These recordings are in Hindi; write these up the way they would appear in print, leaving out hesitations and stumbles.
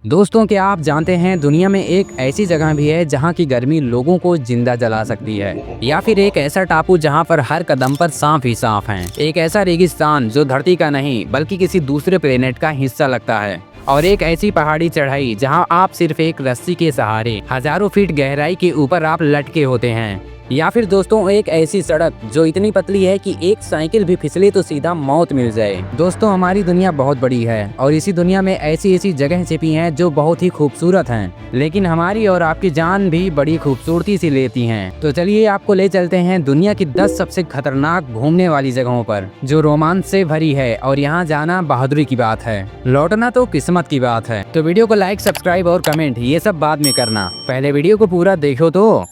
दोस्तों, क्या आप जानते हैं दुनिया में एक ऐसी जगह भी है जहां की गर्मी लोगों को जिंदा जला सकती है, या फिर एक ऐसा टापू जहां पर हर कदम पर सांप ही सांप हैं। एक ऐसा रेगिस्तान जो धरती का नहीं बल्कि किसी दूसरे प्लेनेट का हिस्सा लगता है, और एक ऐसी पहाड़ी चढ़ाई जहां आप सिर्फ एक रस्सी के सहारे हजारों फीट गहराई के ऊपर आप लटके होते हैं। या फिर दोस्तों, एक ऐसी सड़क जो इतनी पतली है कि एक साइकिल भी फिसले तो सीधा मौत मिल जाए। दोस्तों, हमारी दुनिया बहुत बड़ी है और इसी दुनिया में ऐसी ऐसी जगह छिपी हैं जो बहुत ही खूबसूरत हैं, लेकिन हमारी और आपकी जान भी बड़ी खूबसूरती से लेती हैं। तो चलिए आपको ले चलते हैं दुनिया की 10 सबसे खतरनाक घूमने वाली जगहों पर, जो रोमांच से भरी है। और यहाँ जाना बहादुरी की बात है, लौटना तो किस्मत की बात है। तो वीडियो को लाइक, सब्सक्राइब और कमेंट ये सब बाद में करना, पहले वीडियो को पूरा देखो। तो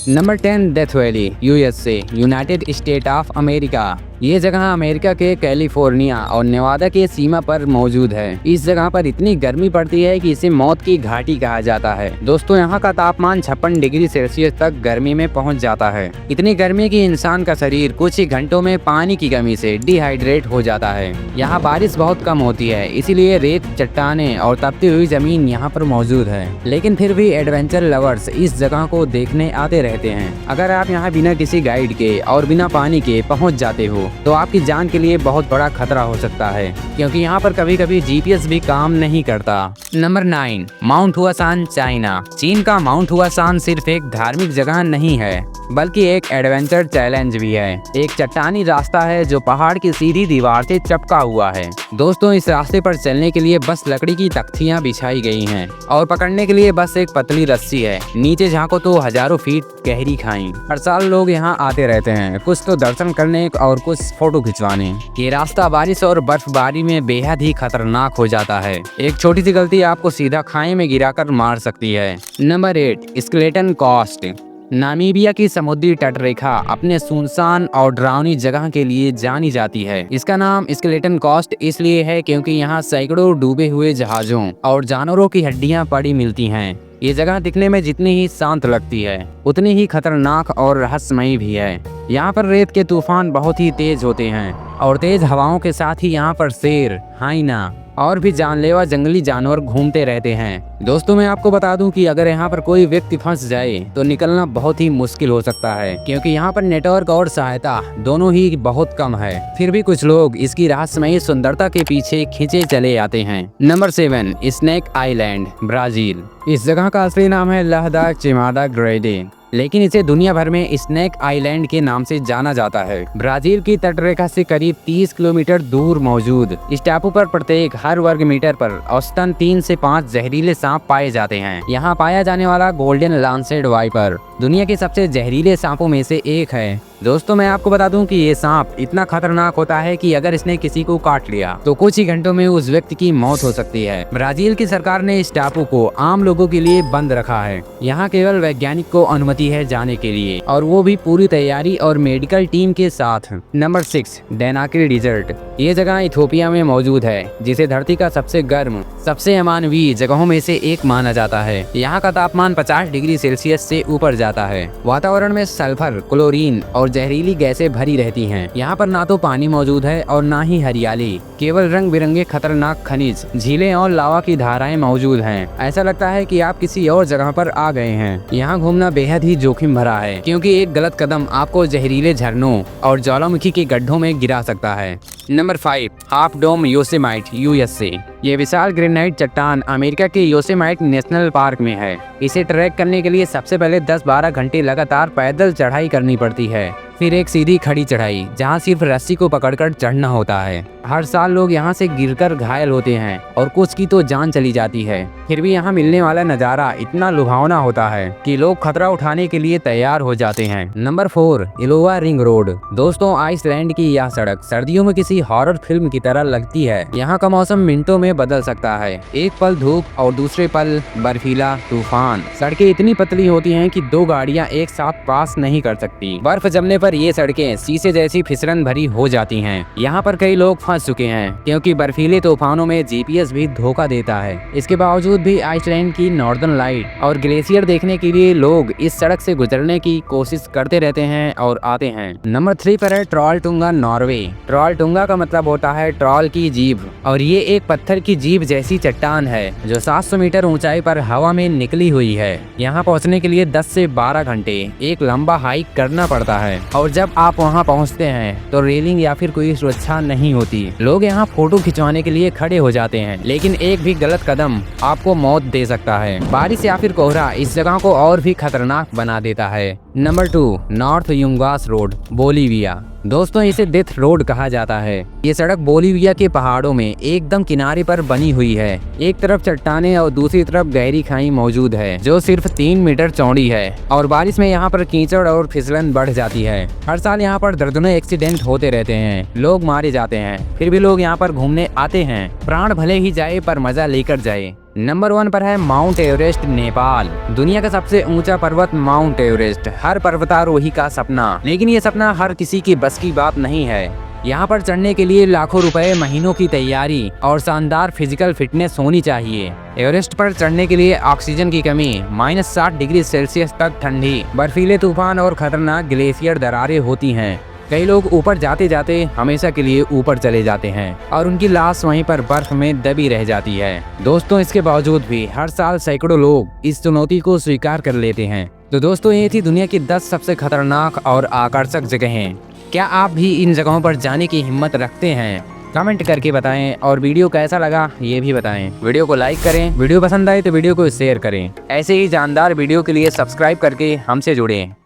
number 10, death valley, USA, United state of America. ये जगह अमेरिका के कैलिफोर्निया और नेवादा के सीमा पर मौजूद है। इस जगह पर इतनी गर्मी पड़ती है कि इसे मौत की घाटी कहा जाता है। दोस्तों, यहाँ का तापमान 56 डिग्री सेल्सियस तक गर्मी में पहुँच जाता है। इतनी गर्मी की इंसान का शरीर कुछ ही घंटों में पानी की कमी से डिहाइड्रेट हो जाता है। यहाँ बारिश बहुत कम होती है, इसीलिए रेत, चट्टाने और तपती हुई जमीन यहाँ पर मौजूद है। लेकिन फिर भी एडवेंचर लवर्स इस जगह को देखने आते रहते हैं। अगर आप यहाँ बिना किसी गाइड के और बिना पानी के पहुँच जाते हो तो आपकी जान के लिए बहुत बड़ा खतरा हो सकता है, क्योंकि यहाँ पर कभी कभी जीपीएस भी काम नहीं करता। Number 9, mount Huashan, China. चीन का माउंट हुआसान सिर्फ एक धार्मिक जगह नहीं है बल्कि एक एडवेंचर चैलेंज भी है। एक चट्टानी रास्ता है जो पहाड़ की सीधी दीवार से चिपका हुआ है। दोस्तों, इस रास्ते पर चलने के लिए बस लकड़ी की तख्तियां बिछाई गई हैं और पकड़ने के लिए बस एक पतली रस्सी है। नीचे झांको तो हजारों फीट गहरी खाई। हर साल लोग यहाँ आते रहते हैं, कुछ तो दर्शन करने और कुछ फोटो खिंचवाने। ये रास्ता बारिश और बर्फबारी में बेहद ही खतरनाक हो जाता है। एक छोटी सी गलती आपको सीधा खाई में गिराकर मार सकती है। Number 8, skeleton coast. नामीबिया की समुद्री तटरेखा अपने सुनसान और डरावनी जगह के लिए जानी जाती है। इसका नाम स्केलेटन कोस्ट इसलिए है क्योंकि यहाँ सैकड़ों डूबे हुए जहाजों और जानवरों की हड्डियां पड़ी मिलती हैं। ये जगह दिखने में जितनी ही शांत लगती है उतनी ही खतरनाक और रहस्यमयी भी है। यहाँ पर रेत के तूफान बहुत ही तेज होते हैं और तेज हवाओं के साथ ही यहाँ पर शेर, हाइना और भी जानलेवा जंगली जानवर घूमते रहते हैं। दोस्तों, मैं आपको बता दूं कि अगर यहाँ पर कोई व्यक्ति फंस जाए तो निकलना बहुत ही मुश्किल हो सकता है, क्योंकि यहाँ पर नेटवर्क और सहायता दोनों ही बहुत कम है। फिर भी कुछ लोग इसकी रहस्यमयी सुंदरता के पीछे खींचे चले आते हैं। Number 7, snake island, Brazil. इस जगह का असली नाम है लहदा चिमादा ग्रेडे, लेकिन इसे दुनिया भर में स्नेक आइलैंड के नाम से जाना जाता है। ब्राजील की तटरेखा से करीब 30 किलोमीटर दूर मौजूद इस टापू पर प्रत्येक हर वर्ग मीटर पर औसतन 3 से 5 जहरीले सांप पाए जाते हैं। यहाँ पाया जाने वाला गोल्डन लांसेड वाइपर दुनिया के सबसे जहरीले सांपों में से एक है। दोस्तों, मैं आपको बता दूं कि ये सांप इतना खतरनाक होता है कि अगर इसने किसी को काट लिया तो कुछ ही घंटों में उस व्यक्ति की मौत हो सकती है। ब्राजील की सरकार ने इस टापू को आम लोगों के लिए बंद रखा है। यहाँ केवल वैज्ञानिक को अनुमति है जाने के लिए, और वो भी पूरी तैयारी और मेडिकल टीम के साथ। Number 6, Danakil desert. ये जगह इथियोपिया में मौजूद है, जिसे धरती का सबसे गर्म, सबसे अमानवीय जगहों में से एक माना जाता है। यहाँ का तापमान 50 डिग्री सेल्सियस से ऊपर जाता है। वातावरण में सल्फर, क्लोरीन और जहरीली गैसें भरी रहती हैं। यहाँ पर ना तो पानी मौजूद है और ना ही हरियाली, केवल रंग बिरंगे खतरनाक खनिज, झीलें और लावा की धाराएं मौजूद हैं। ऐसा लगता है कि आप किसी और जगह पर आ गए हैं। यहाँ घूमना बेहद ही जोखिम भरा है, क्योंकि एक गलत कदम आपको जहरीले झरनों और ज्वालामुखी के गड्ढों में गिरा सकता है। Number 5, Half Dome Yosemite, USA. ये विशाल ग्रेनाइट चट्टान अमेरिका के योसेमाइट नेशनल पार्क में है। इसे ट्रैक करने के लिए सबसे पहले 10-12 घंटे लगातार पैदल चढ़ाई करनी पड़ती है, फिर एक सीधी खड़ी चढ़ाई जहां सिर्फ रस्सी को पकड़कर चढ़ना होता है। हर साल लोग यहां से गिरकर घायल होते हैं और कुछ की तो जान चली जाती है। फिर भी यहां मिलने वाला नज़ारा इतना लुभावना होता है कि लोग खतरा उठाने के लिए तैयार हो जाते हैं। नंबर 4, इलोवा रिंग रोड। दोस्तों, आइसलैंड की यह सड़क सर्दियों में किसी हॉरर फिल्म की तरह लगती है। यहाँ का मौसम मिनटों में बदल सकता है, एक पल धूप और दूसरे पल बर्फीला तूफान। सड़कें इतनी पतली होती हैं कि 2 गाड़ियां एक साथ पास नहीं कर सकती। बर्फ जमने पर पर ये सड़कें शीशे जैसी फिसलन भरी हो जाती हैं। यहाँ पर कई लोग फंस चुके हैं क्योंकि बर्फीले तूफानों में जीपीएस भी धोखा देता है। इसके बावजूद भी आइसलैंड की नॉर्दर्न लाइट और ग्लेशियर देखने के लिए लोग इस सड़क से गुजरने की कोशिश करते रहते हैं और आते हैं। नंबर 3 पर है ट्रॉलटुंगा, नॉर्वे। ट्रॉलटुंगा का मतलब होता है ट्रॉल की जीभ और ये एक पत्थर की जीभ जैसी चट्टान है जो 700 मीटर ऊंचाई पर हवा में निकली हुई है। यहाँ पहुँचने के लिए 10 से 12 घंटे एक लंबा हाइक करना पड़ता है और जब आप वहाँ पहुँचते हैं तो रेलिंग या फिर कोई सुरक्षा नहीं होती। लोग यहाँ फोटो खिंचवाने के लिए खड़े हो जाते हैं, लेकिन एक भी गलत कदम आपको मौत दे सकता है। बारिश या फिर कोहरा इस जगह को और भी खतरनाक बना देता है। Number 2 north Yungas road, Bolivia. दोस्तों इसे डेथ रोड कहा जाता है। ये सड़क बोलीविया के पहाड़ों में एकदम किनारे पर बनी हुई है। एक तरफ चट्टानें और दूसरी तरफ गहरी खाई मौजूद है जो सिर्फ 3 मीटर चौड़ी है और बारिश में यहाँ पर कीचड़ और फिसलन बढ़ जाती है। हर साल यहाँ पर दर्जनों एक्सीडेंट होते रहते हैं, लोग मारे जाते हैं, फिर भी लोग यहाँ पर घूमने आते हैं। प्राण भले ही जाए पर मजा लेकर जाए। नंबर 1 पर है माउंट एवरेस्ट, नेपाल। दुनिया का सबसे ऊंचा पर्वत माउंट एवरेस्ट हर पर्वतारोही का सपना, लेकिन ये सपना हर किसी की बस की बात नहीं है। यहाँ पर चढ़ने के लिए लाखों रुपए, महीनों की तैयारी और शानदार फिजिकल फिटनेस होनी चाहिए। एवरेस्ट पर चढ़ने के लिए ऑक्सीजन की कमी, -60 डिग्री सेल्सियस तक ठंडी, बर्फीले तूफान और खतरनाक ग्लेशियर दरारें होती हैं। कई लोग ऊपर जाते जाते हमेशा के लिए ऊपर चले जाते हैं और उनकी लाश वहीं पर बर्फ में दबी रह जाती है। दोस्तों इसके बावजूद भी हर साल सैकड़ों लोग इस चुनौती को स्वीकार कर लेते हैं। तो दोस्तों ये थी दुनिया की 10 सबसे खतरनाक और आकर्षक जगहें। क्या आप भी इन जगहों पर जाने की हिम्मत रखते हैं? कमेंट करके बताएं और वीडियो कैसा लगा ये भी बताएं। वीडियो को लाइक करें, वीडियो पसंद आए तो वीडियो को शेयर करें। ऐसे ही जानदार वीडियो के लिए सब्सक्राइब करके हमसे जुड़ें।